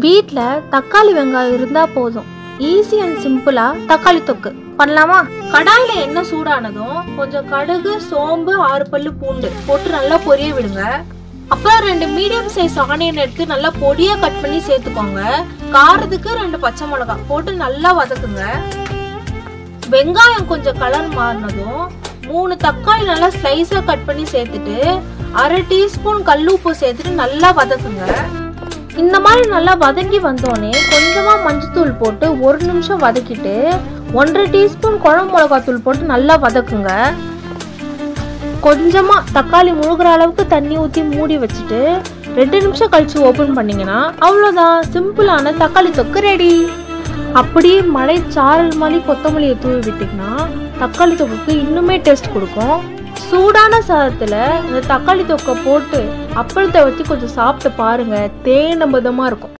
வீட்டில் தக்காளி வெங்காயம் இருந்தால் போதும், ஈஸி அண்ட் சிம்பிளாக தக்காளி தொக்கு பண்ணலாமா? கடாயில் எண்ணெய் சூடானதும் கொஞ்சம் கடுகு, சோம்பு, 6 பல்லு பூண்டு போட்டு நல்லா பொரிய விடுங்க. அப்புறம் 2 மீடியம் சைஸ் ஆனியன் எடுத்து நல்லா பொடியாக கட் பண்ணி சேர்த்துக்கோங்க. காரத்துக்கு 2 பச்சை மிளகாய் போட்டு நல்லா வதக்குங்க. வெங்காயம் கொஞ்சம் கலர் மாறினதும் 3 தக்காளி நல்லா ஸ்லைஸாக கட் பண்ணி சேர்த்துட்டு 1/2 டீஸ்பூன் கல்லுப்பு சேர்த்துட்டு நல்லா வதக்குங்க. இந்த மாதிரி நல்லா வதங்கி வந்தோடனே கொஞ்சமா மஞ்சத்தூள் போட்டு 1 நிமிஷம் வதக்கிட்டு 1/2 டீஸ்பூன் குழம்பு மிளகாத்தூள் போட்டு நல்லா வதக்குங்க. கொஞ்சமா தக்காளி முழுகிற அளவுக்கு தண்ணி ஊற்றி மூடி வச்சுட்டு 2 நிமிஷம் கழிச்சு ஓபன் பண்ணீங்கன்னா அவ்வளோதான், சிம்பிளான தக்காளி தொக்கு ரெடி. அப்படியே மழை சாரல் மாதிரி கொத்தமல்லியை தூவி விட்டீங்கன்னா தக்காளி தொக்குக்கு இன்னுமே டேஸ்ட் கொடுக்கும். சூடான சாதத்துல இந்த தக்காளி தொக்கை போட்டு அப்பளத்தை வச்சு கொஞ்சம் சாப்பிட்டு பாருங்க, தேன் அமிர்தமா இருக்கும்.